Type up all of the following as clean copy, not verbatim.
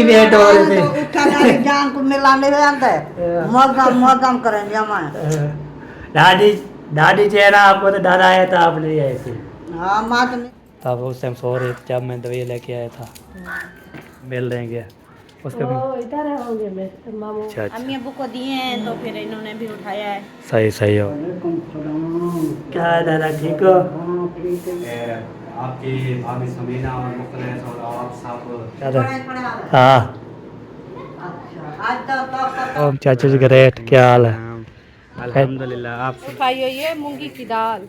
की वेट हो रही तो थी। उठा गाड़ी जान को मिलाने जानता है मौसम करेंगे हमारे। दादी दादी जो है ना आपको तो दादा आया था आप ले आए थे। हाँ माँ तो नहीं। तब उस टाइम सो रहे थे जब मैं दवाई लेके आया था। मिल देंगे उसके वो इधर होंगे मैं मामू। अच्छा अच्छा अम्मी अबू को दिए हैं तो फिर इन्होंने भी उठाया है। सही सही हो। क्या है दादा ठीक हो? हाँ ठीक है। आपकी भाभी समीना और मुखलेस और आप सब क्या था? हाँ अच्छा आज तो ओम चाचू जी ग्रेट क्या हाल है? अल्हम्दुलिल्लाह आप खाइयो ये मूंगी की दाल।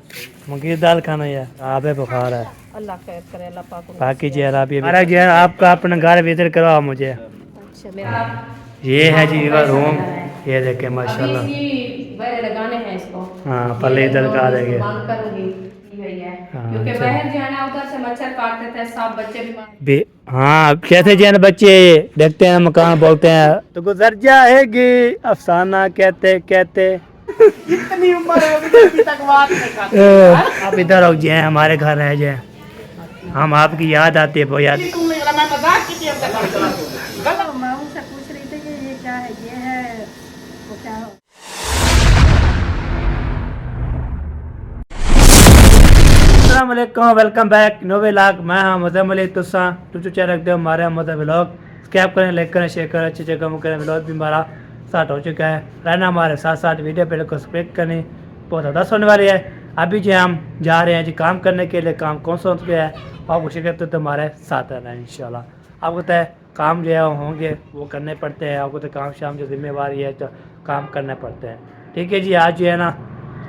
मूंग की दाल खाना है आप है बुखार है अल्लाह खैर करे अल्लाह पाक उनको बाकी सेहत जी दे। आप ये महाराज जी आपका अपना घर विजिट करवाओ मुझे। अच्छा मेरा ये है जी का रूम ये देखे अभी माशाल्लाह। इसकी वायर लगाने हैं इसको। हाँ पल्ले इधर का देंगे। बंद करूंगी यही है हाँ, क्योंकि अच्छा। बाहर जो है ना उधर से मच्छर काटते थे सब बच्चे बीमार। हाँ कैसे जैन बच्चे देखते हैं मकान बोलते हैं तो गुजर जाएगी अफसाना कहते कहते। इतनी उम्र है अभी तक बात नहीं करते। आप इधर हो जाए हमारे घर रह जाए हम आपकी याद आती है वो याद। मैं मजाक की थी अब तक। मैं उनसे पूछ रही थी कि ये क्या है ये है वो क्या है। अस्सलाम वालेकुम वेलकम बैक नोवे लाख मैं हाँ मजम अली तुसा टू चैनल रखते हो हमारे मदर व्लॉग स्कैप करें लाइक करें शेयर करें अच्छी जगह करें व्लॉग भी हमारा स्टार्ट हो चुका है रहना हमारे साथ साथ वीडियो पे को सब्सक्राइब करनी बहुत ज़्यादा होने वाली है। अभी जो हम जा रहे हैं जी काम करने के लिए काम कौन सा है आप खुशी करते तो हमारे साथ रहना है इंशाल्लाह। आपको तो काम जो है होंगे वो करने पड़ते हैं आपको तो काम शाम जो जिम्मेवारी है तो काम करने पड़ते हैं। ठीक है जी आज जो है ना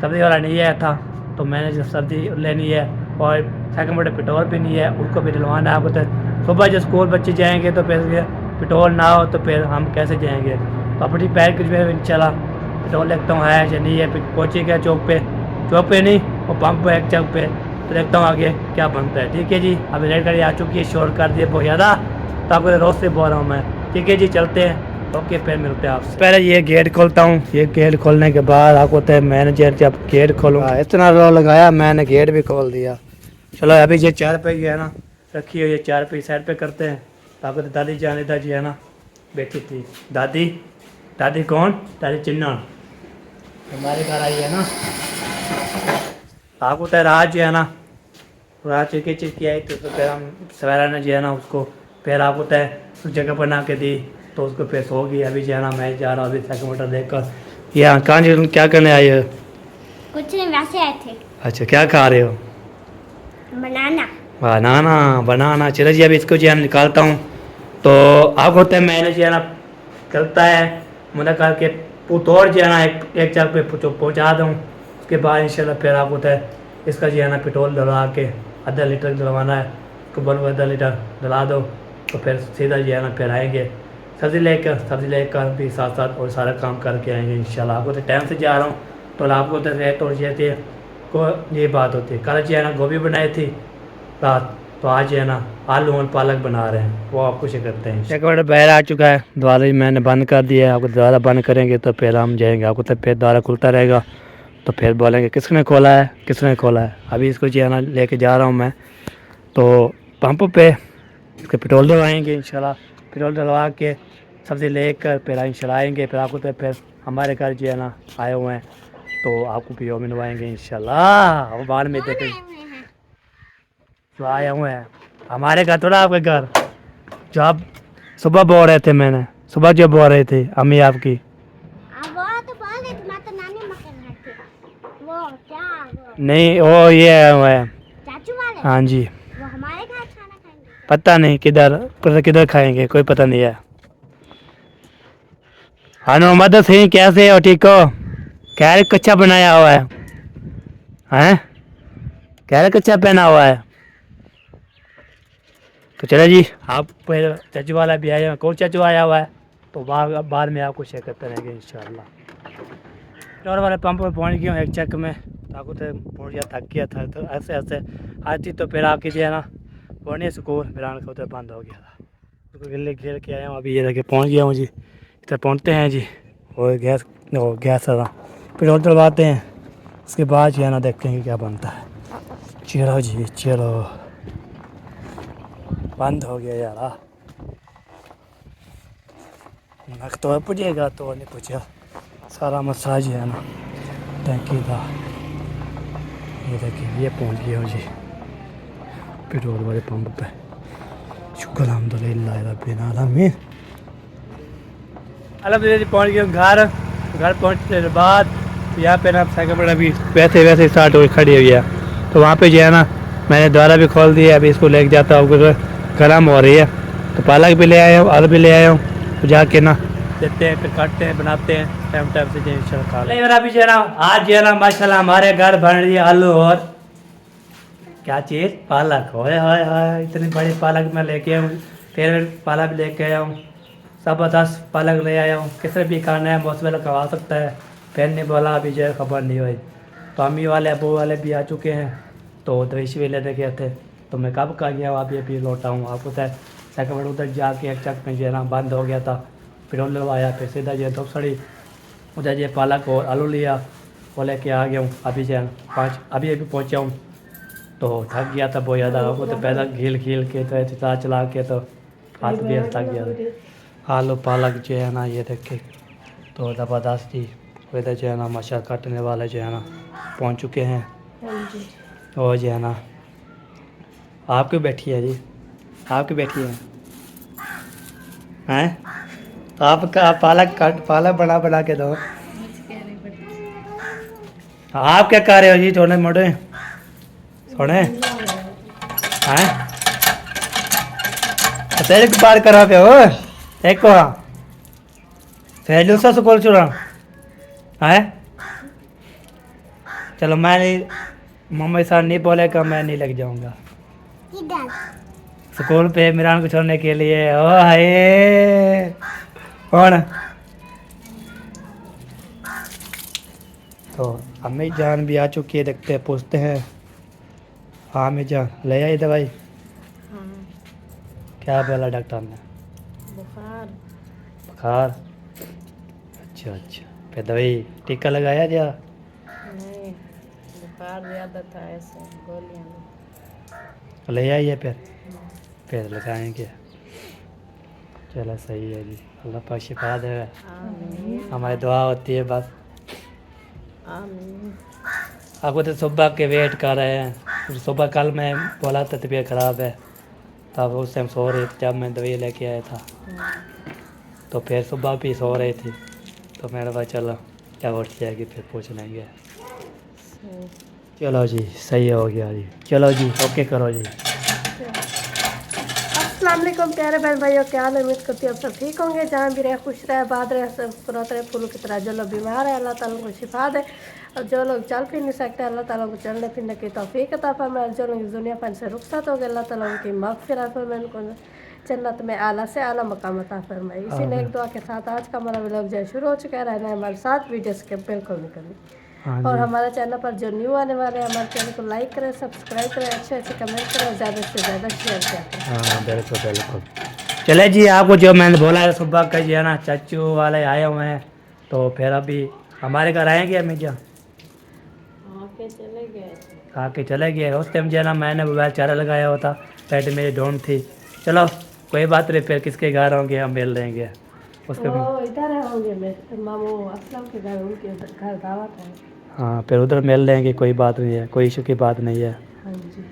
सब्जी वाला नहीं आया था तो मैंने जो सब्जी लेनी है और सेकंड बड़े पेट्रोल भी नहीं है उनको भी डलवाना है। आपको तो सुबह जो स्कूल बच्चे जाएंगे तो फिर पेट्रोल ना हो तो फिर हम कैसे जाएंगे तो अपनी पैर के जो इंशाल्लाह पेट्रोल देखता हूँ है या नहीं है। फिर पहुँचेगा चौक पे नहीं वो पंप है एक चौक पे तो देखता हूँ आगे क्या बनता है। ठीक है जी अभी रेड गाड़ी आ चुकी है शोर कर दिए बहुत ज़्यादा तो आपको रोज़ से बोल रहा हूँ मैं। ठीक है जी चलते हैं ओके फिर मिलते हैं आपसे। पहले ये गेट खोलता हूँ ये गेट खोलने के बाद आपको तो मैनेजर जब गेट खोलूँगा इतना रो लगाया मैंने गेट भी खोल दिया। चलो अभी ये 4 पे है ना रखी हुई है 4 पे साइड पे करते हैं। तो आपको तो दादी जान इधर जी है ना बैठी थी दादी दादी कौन दादी चिन्ना हमारे घर आई है ना। आपको तो रात जो है ना रात चिड़की आई तो फिर हम सवेरा ने जो है ना उसको फिर आपको तय उस जगह बना के दी तो उसको फिर सो गई। अभी जो है ना मैं जा रहा हूँ अभी सेकंड मोटर देख कर। यहाँ कहाँ जी तुम क्या करने आए हो? कुछ नहीं वैसे आए थे अच्छा क्या खा रहे हो? बनाना। बनाना बनाना चलो जी अभी इसको जो है निकालता हूँ तो आपको होता है मैंने जो है ना करता है मतलब करके पुतौर जो है ना एक जगह पे पहुँचा दूँ उसके बाद इंशाल्लाह फिर आपको होता है इसका जो है ना पेट्रोल डलवा के आधा लीटर डलवाना है उसको बोलो आधा लीटर डला दो तो फिर सीधा जो है ना फिर आएंगे सब्ज़ी लेकर भी साथ साथ और सारा काम करके आएंगे इंशाल्लाह। आपको तो टाइम से जा रहा हूँ तो आपको तो रेट और ये को ये बात होती है कल जो है ना गोभी बनाई थी रात तो आज जो है ना आलू और पालक बना रहे हैं वो आपको से करते हैं। एक बार बाहर आ चुका है द्वारा मैंने बंद कर दिया है। आपको द्वारा बंद करेंगे तो फिर हम जाएंगे आपको तो फिर द्वारा खुलता रहेगा तो फिर बोलेंगे किसने खोला है। अभी इसको जो है ना लेके जा रहा हूँ मैं तो पंप पे इसके पेट्रोल डलवाएंगे इंशाल्लाह। पेट्रोल डलवा के सब्ज़ी लेकर फिर इंशाल्लाह आएंगे फिर आपको तो फिर हमारे घर जो है ना आए हुए हैं तो आपको भी मिलवाएंगे इंशाल्लाह। वो बाद में देखें जो आए हुए हैं हमारे घर थोड़ा आपके घर जो आप सुबह बोल रहे थे मैंने सुबह जो बोल रहे थे अम्मी आपकी अब वो तो बोल रहे थे मैं तो नानी माँ के घर थी वो क्या वो नहीं वो ये है वो है चाचू वाले हाँ जी वो हमारे घर खाना खाएंगे। पता नहीं किधर खाएंगे कोई पता नहीं है। हाँ मोहम्मद सिंह कैसे हो ठीक हो? कैर कच्चा बनाया हुआ है हैं कैर कच्चा पहना हुआ है तो चलो जी आप फिर चाचू वाला भी आया कौन चाचू आया हुआ है तो बाद में आपको शेयर करते रहेंगे इंशाल्लाह। और वाले पंप पर पहुंच गया हूँ एक चक में तो आपको तो पहुँच गया थक गया था तो ऐसे आती तो फिर आपकी जो है ना पढ़ने स्कूल फिर आने को तो बंद हो गया था उसको गिले खेल के आया हूँ अभी ये लगे पहुँच गया हूँ जी इधर पहुँचते हैं जी और गैस पेट्रोल डलवाते हैं उसके बाद जो है ना देखते हैं कि क्या बनता है। चलो जी चलो बंद हो गया यार नक तो पुजेगा तो नहीं पूछा सारा मसाज है ना टैंकी का। ये देखिए ये पहुंच गया जी पेट्रोल वाले पंप पे। शुक्र अल्हम्दुलिल्लाह रब्बिल आलमीन। अल्हम्दुलिल्लाह पहुंच गया घर पहुंचने के बाद यहाँ पे ना साइकिल पर अभी वैसे स्टार्ट हो खड़ी हुई है। तो वहाँ पे जो है ना मैंने द्वारा भी खोल दिया। अभी इसको लेके जाता हूँ क्योंकि गर्म हो रही है। तो पालक भी ले आया हूँ, आलू भी ले आया हूँ। तो जाके ना देते हैं, फिर काटते हैं, बनाते हैं टाइम से जो खा लें। अभी जो है ना आज जो है ना माशाल्लाह हमारे घर बन रही है आलू और क्या चीज़ पालक। होए होए होए इतनी बड़ी पालक मैं लेके आया हूँ। फिर पालक भी लेके आया हूँ। सब 10 पालक ले आया हूँ। किसने भी खाना है मौसम वाला खवा सकता है। फिर नहीं बोला अभी जो है खबर नहीं हुई। तो अम्मी वाले अबू वाले भी आ चुके हैं। तो दवेश भी लेते गए थे। तो मैं कब का गया हूँ अभी लौटा हूँ। आपको सेकंड उधर जाके एक चक में जो है ना बंद हो गया था। फिर आया फिर सीधा जो है धूप सड़ी उधर जो पालक और आलू लिया वो लेके आ गया हूँ। अभी जो है अभी पहुँचा हूँ। तो थक गया था बहुत ज़्यादा। वो तो पैदल घील के तो चला के तो हाथ भी थक गया था। आलू पालक जो है ना ये देखे तो ज़बरदस्त जी। इधर जो है ना मशा काटने वाले जो है ना पहुँच चुके हैं। और जो है ना आपकी बैठी है जी, आपकी बैठी है हैं। तो आपका पालक बना के दो। आप क्या कर रहे हो जी थोड़े मोटे सोने हैं। तेरे को पार करा पे हो एक को फिर दूसरा स्कूल चुरा है। चलो मैं नहीं मम्मी साथ नहीं बोलेगा मैं नहीं लग जाऊंगा स्कूल पे मिरान को छोड़ने के लिए। ओ हाय कौन तो अम्मी जान भी आ चुकी है। देखते हैं पूछते हैं। हाँ अम्मी जान ले आई दवाई। क्या बोला डॉक्टर ने? बुखार। अच्छा फिर दवाई टीका लगाया जा? नहीं बुखार ज़्यादा था ऐसे गोलियां ले आइए फिर लगाएंगे। चलो सही है जी। अल्लाह पाक शिफा दे। हमारी दुआ होती है बस। आपको तो सुबह के वेट कर रहे हैं। सुबह कल मैं बोला था तबीयत ख़राब है तब उस टाइम सो रही थी जब मैं दवाई लेके आया था। तो फिर सुबह भी सो रही थी तो मैंने कहा चलो जब उठ जाएगी फिर पूछ लेंगे। चलो जी सही हो गया जी। चलो जी ओके करो जी। अस्सलाम वालेकुम प्यारे बहन भाइयों, क्या हाल है? उम्मीद करती हूँ आप सब ठीक होंगे। जहाँ भी रहे खुश रहे आबाद रहे मुस्कुराते रहे फूलों की तरह। जो लोग बीमार है अल्लाह ताला को शिफा दे और जो लोग चल फिर नहीं सकते अल्लाह ताला को चलने फिरने की तौफीक अता फरमाए। जो लोग इस दुनिया फन से रुखसत हो गए अल्लाह ताला उनकी मग़फ़िरत फरमाए, उनको जन्नत में आला से आला मकाम अता फरमाए। इसी नेक दुआ के साथ आज का हमारा व्लॉग जो शुरू हो चुका है। रहना है हमारे साथ वीडियो के बिल्कुल नहीं करनी। और हमारे चैनल पर जो न्यू आने वाले हैं हमारे चैनल को लाइक करें, सब्सक्राइब करें, अच्छे कमेंट करें और ज़्यादा से ज़्यादा शेयर करें। हाँ बिल्कुल। चले जी आपको जो मैंने बोला है सुबह का जो है ना चाचू वाले आए हुए हैं। तो फिर अभी हमारे घर आएंगे अम्मी जान आके चले गए। उस टाइम जो है ना मैंने मोबाइल चारा लगाया हुआ था। पेट मेरी ढूंढ थी। चलो कोई बात नहीं फिर किसके घर होंगे हम मिल लेंगे उसके। इधर होंगे मेरे मामू असलम के घर, उनके घर दावत है। हाँ फिर उधर मिल लेंगे कोई बात नहीं है, कोई इशू की बात नहीं है। हाँ जी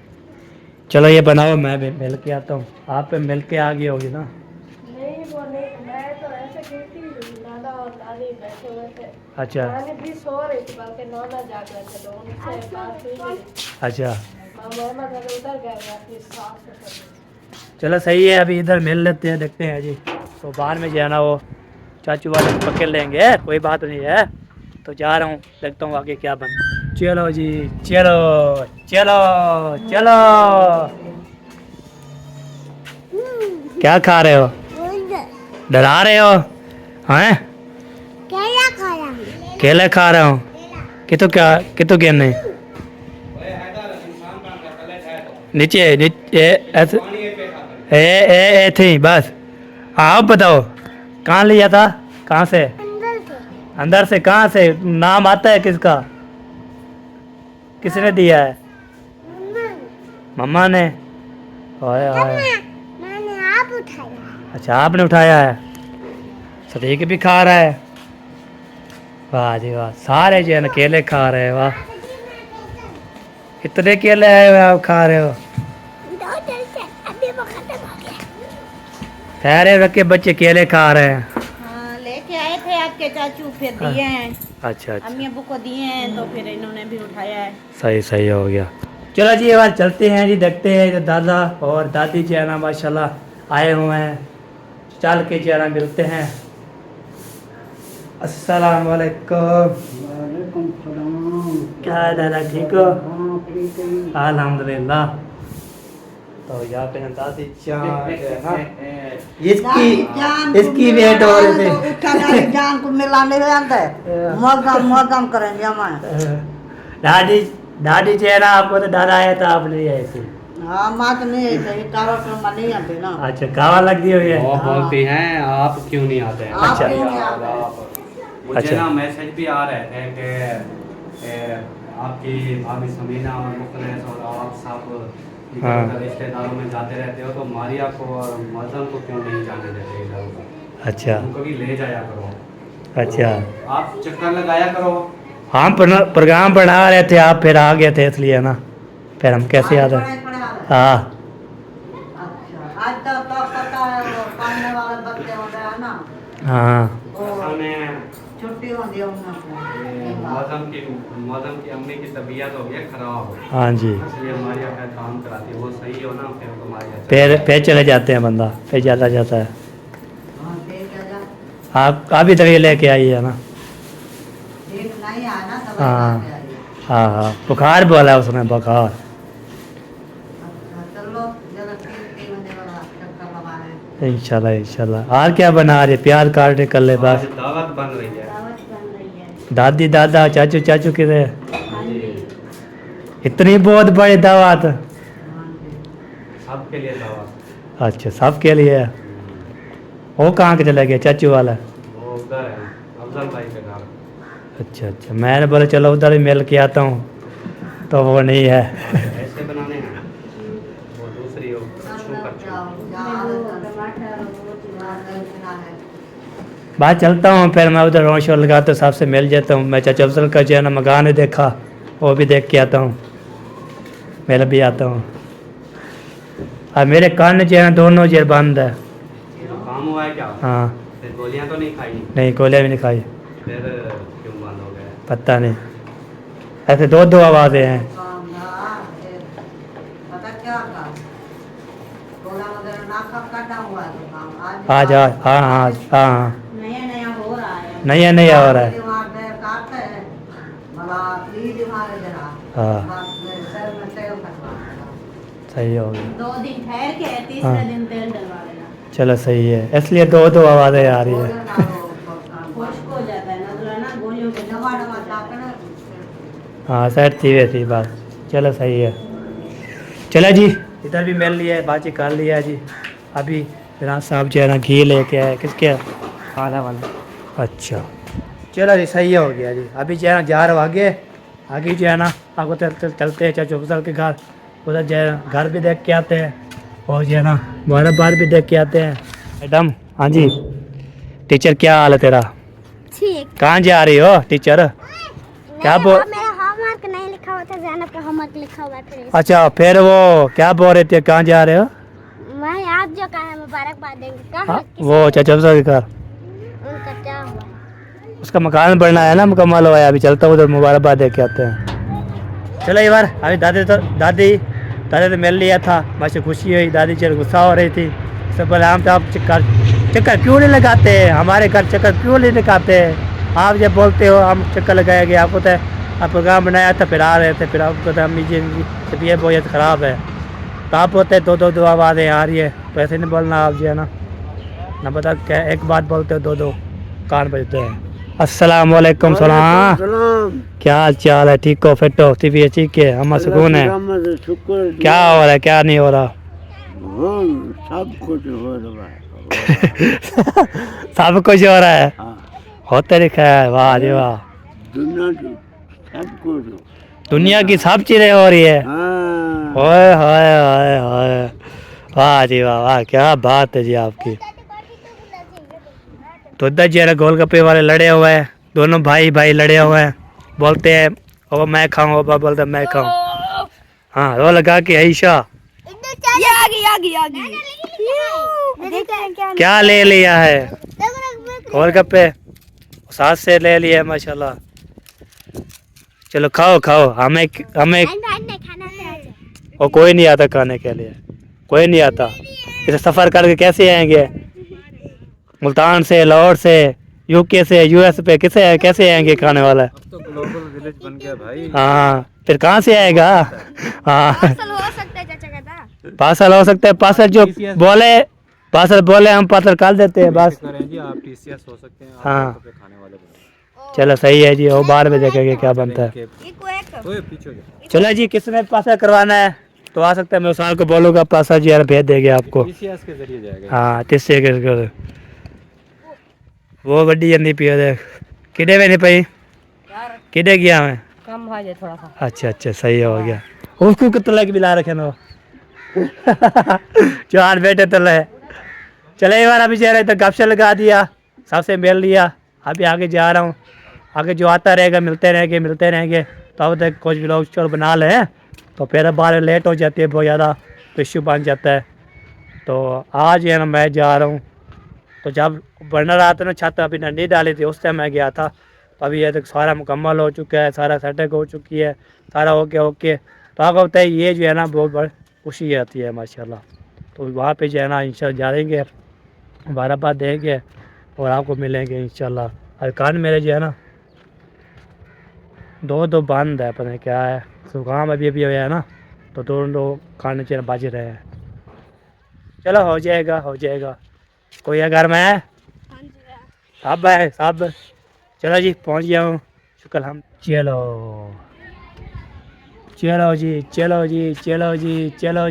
चलो ये बनाओ मैं भी मिल के आता हूँ। आप पे मिल के आ गई होगी ना? नहीं वो नहीं, मैं तो ऐसे गई थी नाना और नानी बैठे हुए थे। अच्छा नानी भी सो रही थी बल्कि नाना जाग रहे थे तो उनसे बात हुई। अच्छा मामा घर उधर गए अपनी सास के साथ। चलो सही है अभी इधर मिल लेते हैं देखते हैं जी। तो बाहर में जो है ना वो चाचू वाले पकड़ लेंगे कोई बात नहीं है। तो जा रहा हूँ देखता हूँ आगे क्या बन। चलो जी चलो चलो चलो। क्या खा रहे हो? डरा रहे हो? हैं केला खा रहा हूँ। केले खा रहे हो? कितो गिरने नीचे ऐसे ए थी बस। आप बताओ कहाँ लिया था? कहाँ से? अंदर से कहाँ से? नाम आता है किसका? किसने दिया है? मम्मा ने। ओए ओए मैंने आप उठाया। अच्छा आपने उठाया है। सदीक भी खा रहा है। वाह जी वाह, सारे जो है ना केले खा रहे हैं। वाह, इतने केले आए हुए आप खा रहे हो। दो दिन से अभी वो खत्म हो गया। ठहरे रखे बच्चे केले खा रहे हैं। हाँ, लेके आए थे आपके चाचू, फिर दिए हैं। अच्छा अच्छा, अम्मी अब्बू को दिए हैं तो फिर इन्होंने भी उठाया है। सही सही हो गया। चलो जी, ये बात चलते हैं जी, देखते हैं इधर दादा और दादी जो है ना माशाल्लाह आए हुए हैं। चल के जो है ना मिलते हैं। अस्सलाम वालेकुम। क्या है दादा, ठीक हो? अल्हम्दुलिल्लाह। तो यहाँ पे ना दादी जान जो है ना, इसकी वेट हो रही थी। उठा दादी जान को मिलाने ले आता है। मौजम करेंगे हमारे। दादी दादी जो है ना, आपको तो दादा आया था, आप नहीं आए थे। हाँ, माँ तो नहीं आई थी, कावा तो नहीं आते ना। अच्छा, कावा लग दी हुई है। वो बोलती हैं आप क्यों नहीं आते हैं। आप अच्छा। क्यों नहीं आते? मुझे अच्छा। ना मैसेज भी आ रहे थे कि आपकी भाभी समीना और मुखलेस और आप सब हाँ। इधर रिश्तेदारों में जाते रहते हो, तो मारिया को और मजम को क्यों नहीं जाने देते इधर उधर? अच्छा उनको भी ले जाया करो, अच्छा, आप चक्कर लगाया करो। हम प्रोग्राम बना रहे थे, आप फिर आ गए थे इसलिए ना, फिर हम कैसे याद है। हाँ अच्छा, आज तो पता है वो पढ़ने वाले बच्चे होते हैं ना, हाँ वो असल में छुट्टी होती है उनको। मौसम की अम्मी की तबीयत हो गई खराब, हाँ जी, इसलिए हमारी अपना काम कराती है। वो सही हो ना, फिर तुम्हारी फिर चले जाते हैं बंदा, फिर ज़्यादा जाता है। हाँ, ठीक है जा। आप भी दवाई लेके आई है ना? ठीक नहीं आया ना तो हाँ। बता के आइए। हाँ हाँ, बुखार बोला उसने, बुखार। अच्छा, चलो जरा 3 बजे वाला चक्कर लगाने। इंशाल्लाह इंशाल्लाह। और क्या बना रहे? प्याज काट के कर ले बस। आज दावत बन रही है। दावत बन रही है। दादी दादा चाचू चाचू किधर? हाँ जी, इतनी बहुत बड़ी दावत? हाँ जी। सबके लिए दावत। अच्छा, सबके लिए। वो कहाँ के चले गए चाचू वाला? वो उधर है अफजल भाई के घर। अच्छा अच्छा, मैंने बोला चलो उधर ही मिल के आता हूँ, तो वो नहीं है। ऐसे बनाने हैं, वो दूसरी हो शुगर बात चलता हूँ, फिर मैं उधर रोड शो लगाता हूँ, सबसे मिल जाता हूँ। मैं चाचा अफजल का जो है ना मकान है देखा, वो भी देख के आता हूँ, मैं भी आता हूँ। और मेरे कान जो है ना दोनों जो बंद है। काम हुआ है क्या? हाँ, फिर गोलियां तो नहीं खाई? नहीं गोलियाँ भी नहीं खाई। फिर क्यों बंद हो गए? पता नहीं, ऐसे दो दो आवाज़ें हैं। पता क्या था, टोला वगैरह नाका काटा हुआ है तो काम आज आज हाँ हाँ हाँ, नया नया हो रहा है। नया नया हो रहा है। दीवार पे काटते हैं, भला ई दीवार है जरा, हाँ, बस सर में तेल लगवा देना। सही हो गया। 2 दिन ठहर के हाँ। तीसरे दिन तेल डलवा देना। चलो सही है, इसलिए दो दो आवाज़ें आ रही है। खुश्क हो जाता है ना, ना गोलियों के दवा दवा खाकर ना। हाँ, सेट थी वैसी बात। चलो सही है। चलो जी, इधर भी मिल लिया है, बातचीत कर लिया है जी। अभी विराज साहब जो है ना घी लेके आए, किसके? खाना वाला। अच्छा, चलो जी सही हो गया जी। अभी जो है ना जा रहे हो आगे, आगे जो है ना आपको चलते हैं चाचू अफजल के घर, उधर जो है ना घर भी देख के आते हैं, और जो है ना मुबारकबाद भी देख के आते हैं। मैडम, हाँ जी टीचर, क्या हाल है तेरा? ठीक। कहाँ जा रही हो टीचर? क्या बोल? मेरा होमवर्क नहीं लिखा हुआ था, ज़ैनब का होमवर्क लिखा हुआ है फिर अच्छा, फिर वो क्या बोल रहे थे, कहाँ जा रहे हो? मैं आप जो कहा मुबारकबाद देंगे कहा हाँ, वो चाचा अफजल के घर, उनका क्या हुआ? उसका मकान बनना है ना, मुकम्मल हुआ है। अभी चलता हूँ उधर, मुबारकबाद दे के आते हैं। चलो एक बार अभी दादी तो मिल लिया था, मुझे खुशी हुई। दादी चल गुस्सा हो रही थी, सब बोले हम तो आप चक्कर क्यों नहीं लगाते, हमारे घर चक्कर क्यों नहीं लगाते, आप जब बोलते हो हम चक्कर लगाएंगे। आपको तो आप प्रोग्राम बनाया था, फिर आ रहे थे, फिर आपको तो अम्मी जी की तबीयत बहुत ख़राब है, तो आप बोलते दो दो दो आवाज़ें आ रही है, तो ऐसे नहीं बोलना आप जो है ना बता क्या एक बात बोलते हो दो दो कान बजते हैं। अस्सलाम वालेकुम सलाम, क्या हाल चाल है? ठीक हो, फिट हो, तबीयत ठीक है? हम सुकून है। क्या हो रहा है, क्या नहीं हो रहा? सब कुछ हो रहा है। सब कुछ हो रहा है, होते लिखा है। वाह जी वाह, दुनिया की सब कुछ। दुनिया की सब चीज़ें हो रही है। हाँ, ओए होए होए होए, वाह जी वाह वाह, क्या बात है जी आपकी। तो इधर जो है ना गोलगप्पे वाले लड़े हुए हैं, दोनों भाई भाई लड़े हुए हैं, बोलते हैं वो मैं खाऊं, वो बोलता मैं खाऊं। हाँ वो लगा के ईशा क्या ले लिया है, गोलगप्पे साथ से ले लिया माशाल्लाह। चलो खाओ खाओ, हमें हमें और कोई नहीं आता खाने के लिए, कोई नहीं आता। इसे सफ़र करके कैसे आएंगे, मुल्तान से, लाहौर से, यूके से, यूएस पे कैसे आएंगे खाने वाला। तो ग्लोबल विलेज बन गया भाई। हाँ फिर कहाँ से आएगा। हाँ पार्सल हो सकता है चाचा कहता। पार्सल हो सकता है, पार्सल जो बोले हम पार्सल कर देते हैं बस। करें जी आप टीसीएस हो सकते हैं, आप हाँ पे खाने वाले बनो। चलो सही है जी, वो बाद में देखेंगे क्या बनता है। ओए पीछे हो जा। चलो जी किसने पार्सल करवाना है तो आ सकता है, मैं उसाल को बोलूँगा पार्सल जी यार भेज देंगे आपको। टीसीएस के जरिए जाएगा। हाँ तिस्से कर वो वड्डी जंदी पियो देख किडे में नहीं पई, किडे गया मैं कम हो जाए थोड़ा सा। अच्छा अच्छा सही हो गया। उसको कितना लग मिला रखे ना चार बेटे तो ले। चले एक बार अभी जा रहे तो गपशप लगा दिया, सबसे मिल लिया। अभी आगे जा रहा हूँ, आगे जो आता रहेगा मिलते रहेंगे। तो अब तक कुछ व्लॉग चल बना लें, तो फिर बाहर लेट हो जाती है बहुत ज़्यादा, तो इश्यू बन जाता है। तो आज है ना मैं जा रहा हूँ, तो जब बन रहा था ना छत अभी नहीं डाली थी, उस टाइम मैं गया था। तो अभी ये तक सारा मुकम्मल हो चुका है, सारा सेटअप हो चुकी है, सारा ओके। तो आपको बताइए ये जो है ना बहुत बड़ी खुशी आती है माशाल्लाह। तो वहाँ पे जो है ना इंशाल्लाह जाएंगे, मुबारकबाद देंगे और आपको मिलेंगे इंशाल्लाह। और कान मेरे जो है ना दो बंद है, पता नहीं क्या है, जुकाम अभी है ना, तो दोनों कान चेहरे बज रहे हैं। चलो हो जाएगा। कोई है घर में है? सब है सब। चलो जी पहुंच गया हूँ, शुक्र हम। चलो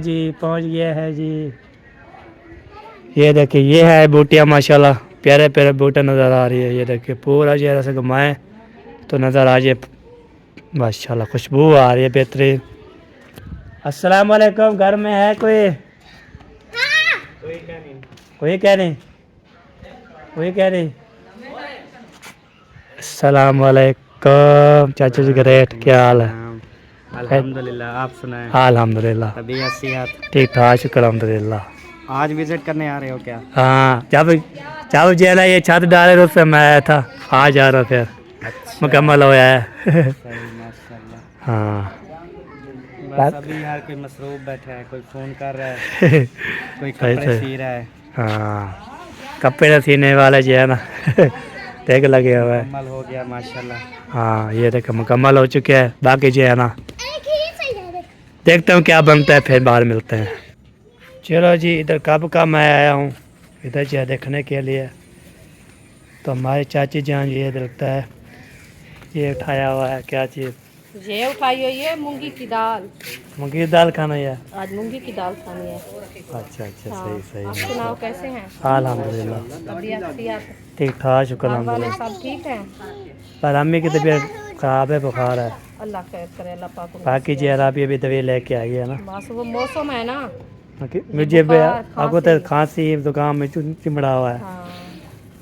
जी पहुंच गए हैं जी। ये देखिए ये है बूटियाँ माशाल्लाह, प्यारे प्यारे बूटे नज़र आ रही है। ये देखिए पूरा चेहरा से घुमाएं तो नज़र आ जाए माशाल्लाह, खुशबू आ रही है बेहतरीन। अस्सलाम वालेकुम, घर में है कोई? कोई क्या नहीं। अस्सलाम वालेकुम चाचा जी, ग्रेट, क्या हाल है? अल्हम्दुलिल्लाह, आप सुनाएं? अल्हम्दुलिल्लाह तबीयत सेहत? ठीक ठाक, शुक्र अल्हम्दुलिल्लाह। आज विजिट करने आ रहे हो क्या? हाँ जब जो है ये छत डाले तो उससे मैं आया था, आज आ रहा फिर मुकम्मल हो है। सही माशाल्लाह। हाँ बस अभी यार कोई मसरूफ बैठा है, कोई फ़ोन कर रहा है, कोई कपड़े सी रहा है। हाँ कपड़े सीने वाले जो है ना देख लगे हुए हैं। मुकम्मल हो गया माशाल्लाह। हाँ ये देखो मुकम्मल हो चुके हैं, बाकी जो है ना देखता हूँ क्या बनता है, फिर बाहर मिलते हैं। चलो जी इधर कब का मैं आया हूँ इधर जो है देखने के लिए। तो हमारी चाची जान ये लगता है ये उठाया हुआ है, क्या चीज़? ये उठाई हुई है मूंगी की दाल। मूंगी की दाल खाना है? आज मूंगी की दाल खानी है। अच्छा सही आप सुनाओ कैसे हैं? अल्हम्दुलिल्लाह तबीयत ठीक ठाक, शुक्र घर वाले अल्हम्दुलिल्लाह। सब ठीक हैं? पर अम्मी की तबीयत ख़राब है, बुखार है। अल्लाह खैर करे, अल्लाह पाक उनको बाकी जरा भी दवाई लेके आई है ना। बस वो मौसम है ना। मुझे बुखार, आपको तो खांसी जुकाम में चिमड़ा हुआ है, हाँ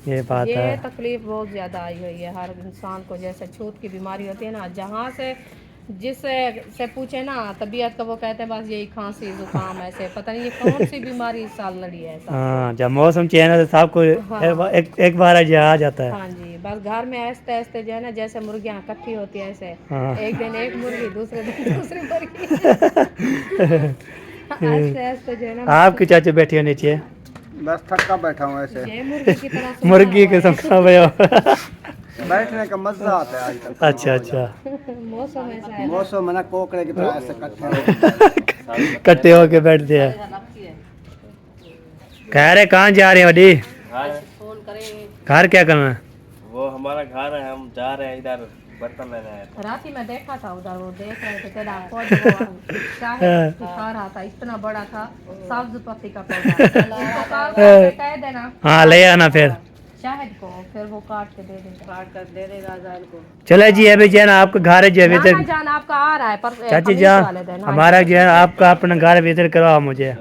ये बात ये है। तकलीफ बहुत ज़्यादा आई हुई है हर इंसान को। जैसे छूत की बीमारी होती है ना, जहाँ से जिससे पूछे ना तबीयत का, वो कहते हैं बस यही खांसी जुकाम, ऐसे पता नहीं ये कौन सी बीमारी इस साल लड़ी है ऐसा। हाँ जब मौसम चेंज है तो सबको हाँ। एक बार आ जाता है। हाँ जी, बस घर में ऐसे ऐसे जो है ना, जैसे मुर्गियाँ इकट्ठी होती है ऐसे, हाँ। एक दिन एक मुर्गी, दूसरे दिन दूसरी मुर्गी ऐसे ऐसे जो है ना। आपकी चाची बैठी हो नीचे, बस थक्का बैठा हूँ ऐसे। ये मुर्गी की तरह सोता मुर्गी हुआ के है। समझा भैया। बैठने का मजा आता है आजकल। अच्छा मौसम ऐसा है। मौसम है ना, कोकड़े की तरह ऐसे इकट्ठे इकट्ठे होके बैठते हैं। कह रहे कहाँ जा रहे हैं वडी? फोन करेंगे। घर क्या करना है? वो हमारा घर है, हम जा रहे हैं इधर बर्तन लेने आए थे। रात ही मैं देखा था उधर, वो देख रहे थे तेरा पौधा शायद दिखा रहा था, इतना बड़ा था, सब्ज पत्ती का पौधा। इसको काट के कह देना हाँ ले आना फिर शाहिद को, फिर वो काट के दे देगा, काट कर दे देगा जाहिर को। चले जी अभी जो है ना आपका घर है जो अभी तक जान आपका आ रहा है पर चाची खमीस जान वाले दिन। हमारा जो है आपका अपना घर विजिट करवाओ मुझे।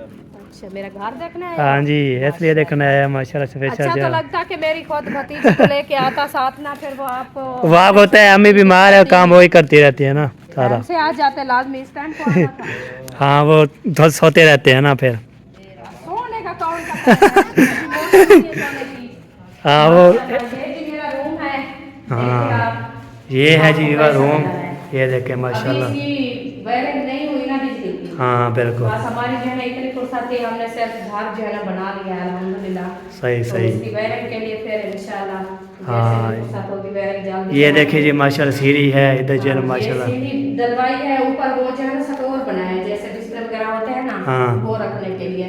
अच्छा मेरा घर देखना है। हाँ जी, इसलिए देखने आया माशाल्लाह अच्छा स्पेशल तो जो लगता कि मेरी खुद भतीजी को लेके आता साथ ना, फिर वो आपको वाह होता है, अम्मी बीमार है, काम वही करती रहती है ना सारा। टाइम से आ जाते, लाजमी इस टाइम को आना था। हाँ वो थोड़ा सोते रहते हैं ना फिर। सोने का कौन सा टाइम है? मोटर नहीं है सोने की। हाँ वो ये जी मेरा रूम है, देखिए आप। ये है जी मेरा रूम, ये देखे अभी माशाल्लाह। इसकी वायरिंग नहीं हुई ना बिजली की। हाँ बिल्कुल बस हमारी जो है ना इतनी फुर्सत थी, हमने सिर्फ घर जो है ना बना लिया है अल्हम्दुलिल्लाह। सही तो सही। इसकी वायरिंग के लिए फिर इंशाल्लाह हाँ, जैसे भी फुर्सत होगी वायरिंग जल्दी। ये देखिए जी माशाल्लाह सीढ़ी है इधर जो है ना ये माशाल्लाह। सीढ़ी डलवाई है, ऊपर वो जो है ना सटोर बनाया है, जैसे बिस्तर वगैरह होते हैं ना, हाँ। वो रखने के लिए।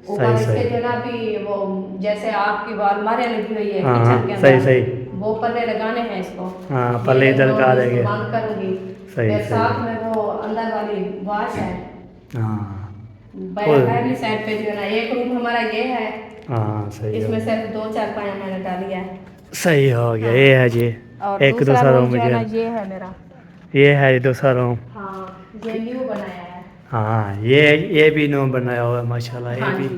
ऊपर सही, इसके सही। जो है ना अभी वो जैसे आपकी अलमारियाँ लगी हुई है हाँ, किचन के सही, अंदर, सही। वो पल्ले लगाने हैं इसको। हाँ, पल्ले ये इधर वो का इसको देंगे। बंद करूंगी। सही, फिर सही। साथ में वो अंदर वाली वॉश है। हाँ पहली साइड पे जो है ना एक रूम हमारा ये है, हाँ सही हो इसमें सिर्फ 2 चारपाइयाँ मैंने डाली है। सही हो गया। ये है जी और एक दूसरा रूम जो है ना मुझे, ये है मेरा। ये है जी दूसरा रूम। हाँ ये न्यू बनाया है। हाँ ये भी नो बनाया हुआ है माशाल्लाह, ये हाँ भी जी।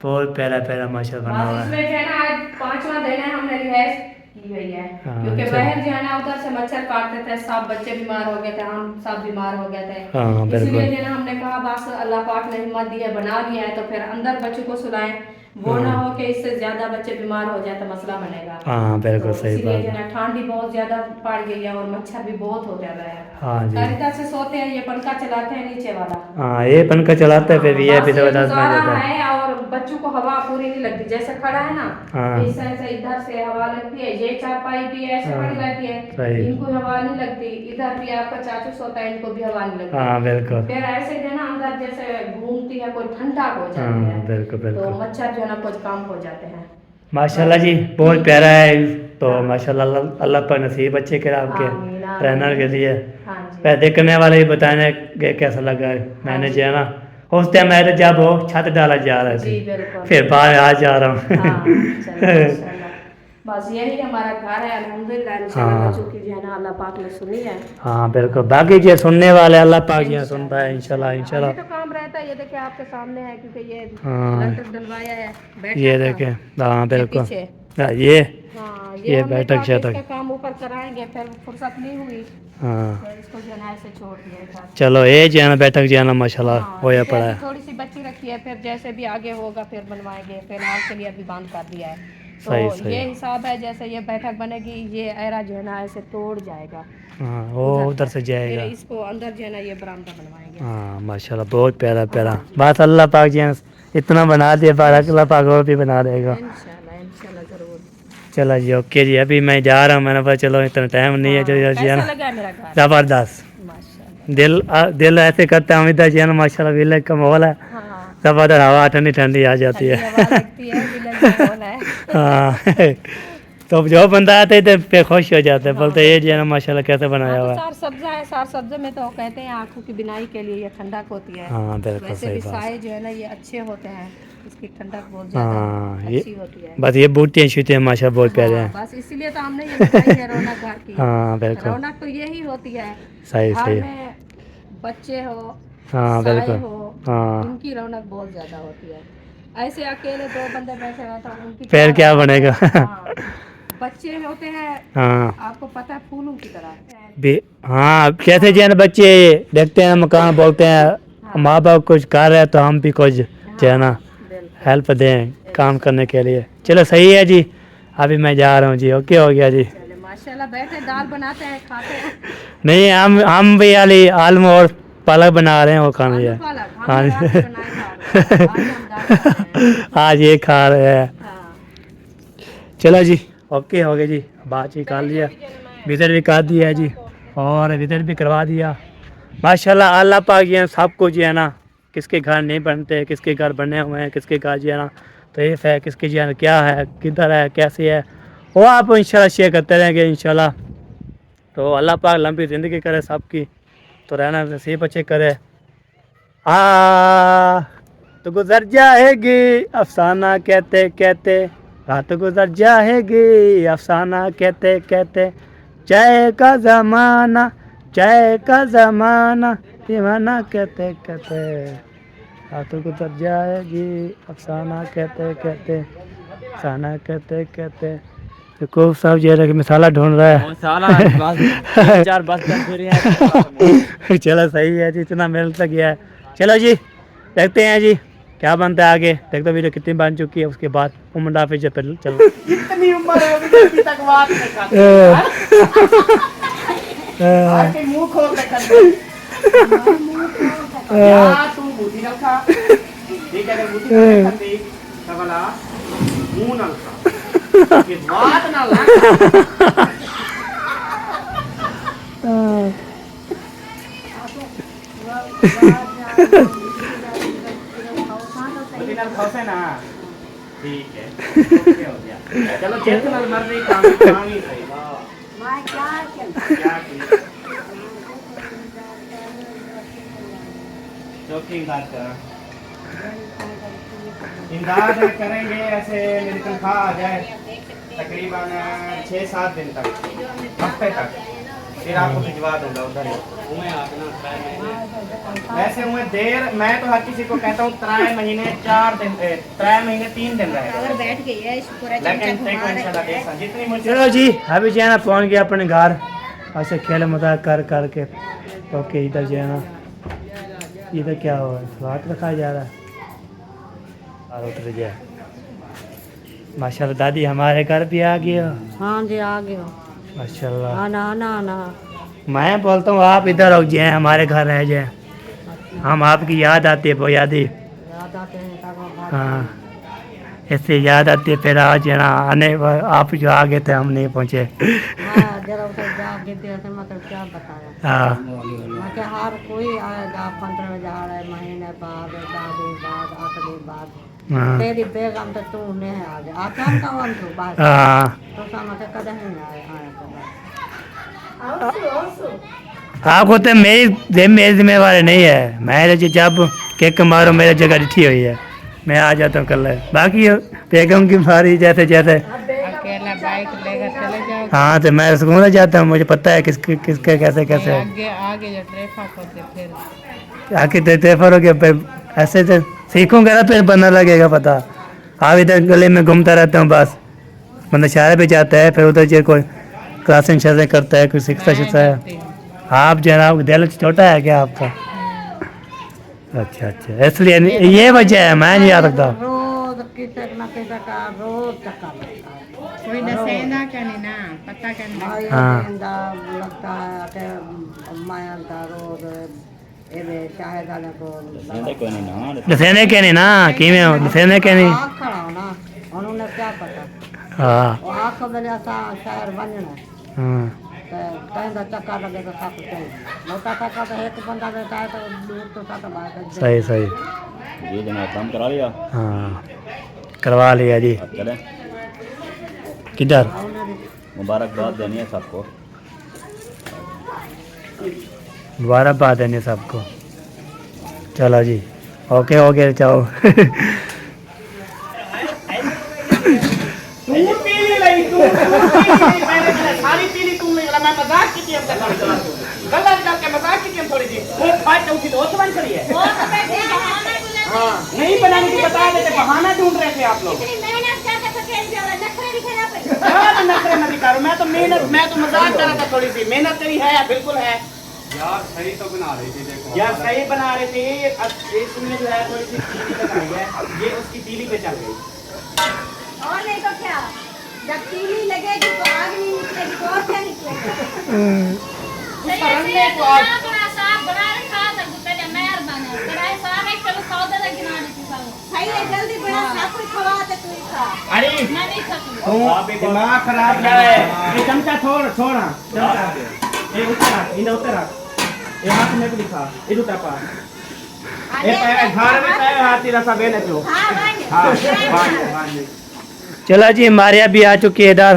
बहुत प्यारा प्यारा माशाल्लाह बना बस हुआ इसमें है। जो है ना आज 5वां दिन है हमने रिहाइश की हुई है, हाँ, क्योंकि अच्छा। बाहर जो है ना उधर से मच्छर काटते थे, सब बच्चे बीमार हो गए थे, हम सब बीमार हो गए थे। हाँ, बिल्कुल। इसलिए जो है ना हमने कहा बस अल्लाह पाक ने हिम्मत दी है, बना लिया है, तो फिर अंदर बच्चों को सुलाएं, वो ना हो कि इससे ज्यादा बच्चे बीमार हो जाए तो मसला बनेगा। हाँ बिल्कुल तो सही इसीलिए बात जो है है। ना ठंडी बहुत ज्यादा पड़ गई है और मच्छर भी बहुत हो जा रहा है। हाँ जी। इधर से सोते हैं, ये पंखा चलाते हैं नीचे वाला। हाँ ये पंखा चलाते हैं, फिर ये बस भी जबरदस्त बन गुजारा जाता है। है, और बच्चों को हवा पूरी नहीं लगती, जैसे खड़ा है ना हाँ। इस साइड से इधर से हवा लगती है, ये चारपाई भी ऐसे हाँ, पड़ी रहती है, सही। इनको हवा नहीं लगती, इधर भी आपका चाचू सोता है, इनको भी हवा नहीं लगती। हाँ बिल्कुल। फिर ऐसे जो है ना अंदर जैसे घूमती है कोई ठंडा हो जाती हाँ है, बिल्कुल तो बिल्कुल मच्छर जो है ना कुछ कम हो जाते हैं। माशाल्लाह जी बहुत प्यारा है। तो माशाल्लाह अल्लाह पर नसीब अच्छे करे आपके आमीन, आमीन। रहने के लिए। हाँ जी। फिर देखने वाले ही बताने के कैसा लगा है। मैंने जो है ना उस टाइम मैं जब वो छत डाला जा रहा जी थी, बिल्कुल। फिर बाहर आ जा रहा हूँ। हाँ, चलो माशाल्लाह। बस यही हमारा घर है अल्हम्दुलिल्लाह, इंशाल्लाह हाँ। बच्चों की जो है ना अल्लाह पाक ने सुनी है। हाँ बिल्कुल, बाकी जो सुनने वाले अल्लाह पाक जी सुनता है इंशाल्लाह ये इंशाल्लाह। तो काम रहता है, ये देखिए आपके सामने है, क्योंकि ये हाँ। लंटर डलवाया है बैठक ये का। देखें, हाँ बिल्कुल। पीछे। हाँ, ये हाँ ये हमने बैठक कहा कि शैठक। इसका काम ऊपर कराएंगे, फिर फुर्सत नहीं हुई हाँ तो इसको जो है ना ऐसे छोड़ दिया था। चलो ये जो है ना बैठक जो है ना माशाल्लाह हाँ, होया ये पड़ा अभी है। थोड़ी सी बच्ची रखी है, फिर जैसे भी आगे होगा फिर बनवाएंगे, फिलहाल के लिए अभी बंद कर दिया है। तो सही, सही। ये हिसाब है, जैसे ये बैठक बनेगी, ये एरा जो है ना ऐसे तोड़ जाएगा, हाँ वो उधर से फिर जाएगा। इसको अंदर जो है ना ये बरामदा बनवाएंगे। हाँ माशाल्लाह बहुत प्यारा प्यारा। बस अल्लाह पाक जी ने इतना बना दिया, बारक अल्लाह पाक और भी बना देगा। इंशाल्लाह इंशाल्लाह जरूर। चलो जी ओके जी, अभी मैं जा रहा हूँ, मैंने पता चलो इतना टाइम नहीं है जो जो है कैसा ना लगा मेरा घर? ज़बरदस्त। माशाल्लाह। दिल ऐसे करता है इधर जो है ना माशाल्लाह विलेज का माहौल है, हाँ ज़बरदस्त, हवा ठंडी ठंडी आ जाती ठंडी है। हवा लगती है, विलेज माहौल है। हाँ तो जो बंदा आता है इधर पे खुश हो जाता है, बोलते ये जो है ना माशाल्लाह कैसे बनाया हाँ, हुआ तो है। सार सब्जा है, सार सब्जे में तो कहते हैं आंखों की बिनाई के लिए ये ठंडक होती है। हाँ बिल्कुल वैसे सही भी बात। साए जो है ना ये अच्छे होते हैं, इसकी ठंडक बहुत ज्यादा हाँ अच्छी ये होती है। बस ये बूटियाँ शूटियाँ माशा बहुत प्यारे हाँ, हैं। बस इसीलिए तो हमने ये बताई है रौनक घर की। हाँ बिल्कुल रौनक तो यही होती है, सही घर सही। में बच्चे हो, हाँ साए बिल्कुल। हो, हाँ इनकी रौनक बहुत ज्यादा होती है। ऐसे अकेले 2 बंदे बैठे हो तो उनकी फिर क्या रौनक बनेगा? है? हाँ, बच्चे होते हैं हाँ आपको पता है फूलों की तरह। हाँ कैसे जो है ना बच्चे देखते हैं मकान, बोलते हैं माँ बाप कुछ कर रहे हैं तो हम भी कुछ जो है ना बिल्कुल। हेल्प दें काम करने के लिए। चलो सही है जी, अभी मैं जा रहा हूँ जी, ओके हो गया जी। चले माशाल्लाह, बैठे दाल बनाते हैं खाते हैं। नहीं हम भी आली आलू और पालक बना रहे हैं, वो खाना आलू है। पालक हाँ हमने रात को बनाए था, आज हम दाल बनाए हैं। आज ये खा रहे हैं। हाँ। चलो जी ओके हो गया जी, बातचीत कर लिया, विजिट भी कर दिया जी और विजिट भी करवा दिया। माशाल्लाह अल्लाह पाक जो है सब कुछ जो है ना, किसके घर नहीं बनते, किसके घर बने हुए हैं, किसके घर जो है ना तैफ है, किसके जो है ना क्या है, किधर है, कैसे है, वो आप इंशाल्लाह शेयर करते रहेंगे इंशाल्लाह। तो अल्लाह पाक लंबी ज़िंदगी करे सबकी, तो रहना नसीब अच्छे करे। तो गुजर जाएगी अफसाना कहते कहते, रात गुजर जाएगी अफसाना कहते कहते, चाय का ज़माना, चाय का ज़माना, दीवाना कहते कहते। हाथों को तर्जा है जी। अफसाना कहते कहते अफसाना कहते कहते देखो सब जगह कि मसाला ढूंढ रहा है। साला बस 4 बस फिर है। चलो सही है जी, इतना मेहनत लग गया है। चलो जी देखते हैं जी क्या बनता है आगे। देखते वीडियो कितनी बन चुकी है, उसके बाद उमंडा फिर चलो चलो। इतनी उम्र है अभी तक बात नहीं करते। आके मुंह खोल के कर दे। यार तू बूटी रखा ठीक है, बूटी रखा दी सवाला मुंह ना रखा कि बात ना ला। खौसे ना ठीक है ओके हो गया। चलो चेक नाल मर रही काम ही सही मैं क्या जोकिंग बात कर इमदाद करेंगे ऐसे मेरी तनख्वाह आ जाए तकरीबन 6-7 दिन तक, हफ्ते तक, फिर आपको भिजवा दूंगा उधर ही। वैसे हुए देर मैं तो हर किसी को कहता हूँ 3 महीने 4 दिन 3 महीने 3 दिन रहेगा, बैठ गई है लेकिन देखो इंशाल्लाह देखा जितनी मुझे। चलो जी अभी जो है ना पहुँच गया अपने घर। ऐसे खेल मजाक कर करके ओके। इधर जो है ना इधर क्या हो रहा है, सलाद रखा जा रहा है और उतर गया। माशाल्लाह दादी हमारे घर भी आ गई हो। हाँ जी आ गए हो। माशाल्लाह आना आना आना। मैं बोलता हूँ आप इधर हो जाए, हमारे घर रह जाए, हम आपकी याद आती है वो यादें। याद आते हैं तब हाँ ऐसे याद आती है। फिर आज है ना आने आप जो आ गए थे हम नहीं पहुँचे। हाँ जरा उधर जा के थे मतलब क्या बताया। हाँ मैं क्या हर कोई आएगा 15,000 महीने बाद 10 दिन बाद 8 दिन बाद हाँ तेरी बेगम तो तू नहीं आ गया आप हम का हम तू बात हाँ तो समझ कदम नहीं आए आपको तो मेरी जिम्मेवारी नहीं है। मैं जब केक मारो मेरी जगह रिठी हुई है, मैं आ जाता हूँ कल। बाकी बेगम की मारी जैसे जैसे अकेला बाइक लेकर चले जाओ। हाँ तो मैं सुकून जाता हूँ, मुझे पता है किसके किसके कैसे कैसे आगे जो ट्रैफिक होते फिर आके तेफर हो गया। ऐसे तो सीखूंगा ना फिर बनने लगेगा पता। आप इधर गले में घूमता रहता हूँ बस, मतलब शहर पे जाता है फिर उधर जो कोई क्लासें शासें करता है, कोई सीखता सीखता है। आप जो है ना दिल छोटा है क्या आपका? अच्छा अच्छा इसलिए ये वजह है, मैं नहीं आ सकता। रोज किसी न किसी का रोज चक्कर लगता है। कोई नसेना करनी ना पता करनी हाँ। लगता है कि माया का रोज ये शायद आने को दसेने के नहीं ना कि में दसेने के नहीं। आँख खड़ा हो ना उन्होंने क्या पता हाँ वो आँख मेरे शायर बनना हाँ कहीं तो चक्कर लगे तो सब कुछ मोटा चक्कर तो एक बंदा रहता है तो दूर तो साथ बात सही सही जी जनाब काम करा लिया। हाँ करवा लिया जी। अब चलें किधर? मुबारकबाद देनी है सबको। मुबारकबाद देने सबको। चलो जी ओके ओके जाओ। तू पीली लई तू मैंने सारी पीली तू नहीं मैं मजाक की थी अब तक गलत करके मजाक की थी थोड़ी सी वो फाइट चौकी तो बन करी है। हाँ नहीं बनाने की बता देते, बहाना ढूंढ रहे थे आप लोग। नखरे मत दिखाओ, मैं तो मेहनत मैं तो मजाक कर रहा था थोड़ी सी। मेहनत तेरी है बिल्कुल है यार सही तो बना रही थी देखो यार, सही बना रहे थे। इसमें जो है थोड़ी सी तीली लगाई है, ये उसकी तीली पे चल गई। और नहीं तो क्या, जब तीली लगेगी तो आग नहीं निकलेगी तो और क्या निकलेगा। करने को आज सही है, जल्दी बना सब कुछ खवा दे तू ही खा। अरे तू दिमाग खराब क्या है। ये चमचा छोड़ छोड़ा चमचा ये उतर इधर उतर ये हाथ में भी दिखा इधर टपा ये पैर घर में पैर हाथ तेरा सब है ना तू। हाँ हां चलो जी हमारे यहाँ भी आ चुकी है इधर।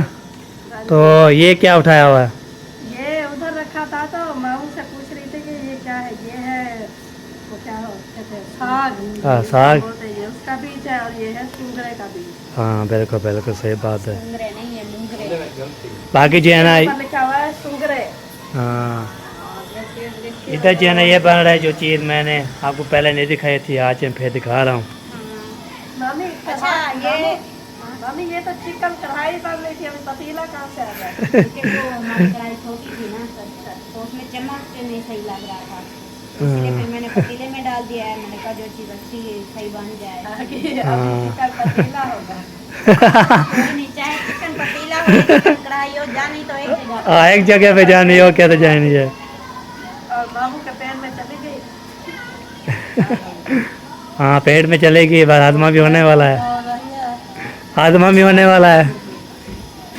तो ये क्या उठाया हुआ है? ये उधर रखा था तो मैं उनसे पूछ रही थी कि ये क्या है। ये है वो क्या कहते हैं साग। हाँ, साग। बोलते हैं, ये उसका बीज है और ये है सुंगरे का बीज। हाँ बिल्कुल बिल्कुल सही बात है। मुंगरे नहीं है, मुंगरे। बाकी जो है ना ऊपर लिखा हुआ है सुंगरे। हाँ ये इधर जो है ना ये बन रहा है जो चीज़ मैंने आपको पहले नहीं दिखाई थी, आज मैं फिर दिखा रहा हूँ। मामी अच्छा ये मामी ये तो चिकन कढ़ाई बन रही थी, अभी पतीला कहाँ से आ गया? कि वो हमारी कढ़ाई छोटी थी ना तो उसमें चम्मच नहीं सही लग रहा था, इसलिए फिर मैंने पतीले में डाल दिया है। मैंने कहा जो चीज़ अच्छी सही बन जाए। अभी चिकन पतीला होगा। कोई नहीं, चाहे चिकन पतीला हो चिकन कढ़ाई हो, जानी तो एक जगह। हाँ, एक जगह पे जानी हो क्या तो जानी है। और मामू के पेट में चली गई। हाँ, पेट में चलेगी, बस हाजमा भी होने वाला है, हाजमा भी होने वाला है।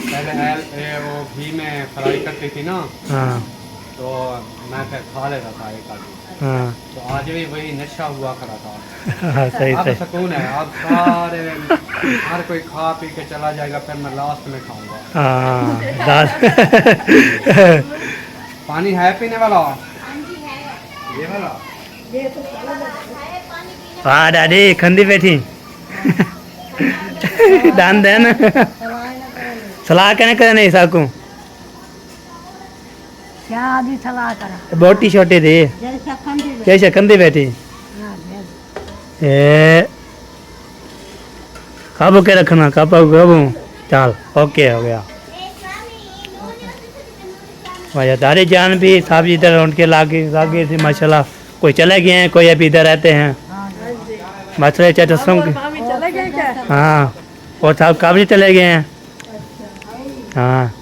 पहले वो घी में फ्राई करती थी ना, हाँ तो मैं फिर खा लेता था एक आदमी। हाँ तो आज भी वही नशा हुआ करा था। हाँ, सही अब सही। सुकून है, अब सारे हर कोई खा पी के चला जाएगा, फिर मैं लास्ट में खाऊंगा। हाँ दाल। पानी है पीने वाला? ये वाला? हाँ डैडी खंदी बैठी। दान देन सलाह कहने करे नहीं साकू क्या अभी सलाह करा बोटी छोटी थी जैसा खंडी जैसे खंदी बैठी। ए काबू के रखना, काबू। चल ओके हो गया। वजह तारी जान भी साहब जी इधर उनके लागे थी माशाल्लाह। कोई चले गए हैं, कोई अभी इधर रहते हैं। मछली चटसम और मामी चले गए क्या? हाँ, और साहब काबू चले गए हैं। हाँ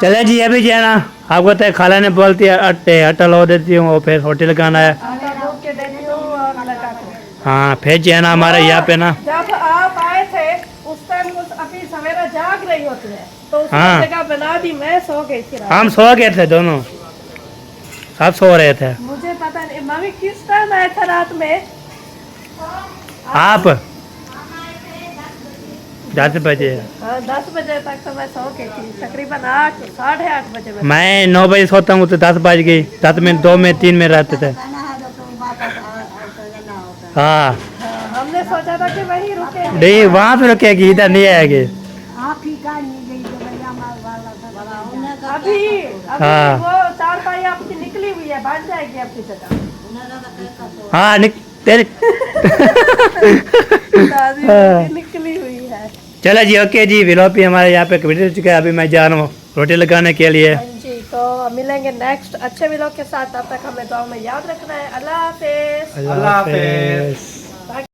चले जी अभी जाना, आपको तो खाला ने बोलती है अट्टा लो देती हूँ, और फिर होटल लगाना है। आटा धूप के देती हूँ और लगा के। हाँ फिर जाना हमारे यहाँ पे ना। जब आप आए थे उस टाइम अभी सवेरा जाग रही होती है, तो उसकी हाँ। जगह बना दी, मैं सो गई थी रात। हम सो गए थे दोनों, सब सो रहे थे। मुझे पता नहीं मामी किस टाइम आए थे रात में? आप 10 बजे, 10 बजे तक तो मैं सो गई थी, तकरीबन 8 साढ़े 8 बजे में। मैं 9 बजे सोता हूँ तो 10 बज गई। 10 में 2 में 3 में रहते थे। हाँ हमने सोचा था कि वहीं रुके। नहीं वहाँ पे रुकेगी, इधर नहीं आएगी। अभी हाँ। वो 4 पाई आपकी निकली हुई है, बन जाएगी आपकी जगह। हाँ तेरे दादी की निकली हुई है। चलो जी ओके जी, विलोपी हमारे यहाँ पे वीडियो चुका है। अभी मैं जा रहा हूँ रोटी लगाने के लिए। हाँ जी, तो मिलेंगे नेक्स्ट अच्छे व्लॉग के साथ। तब तक हमें दुआ में याद रखना है। अल्लाह हाफिज। अल्लाह हाफिज़।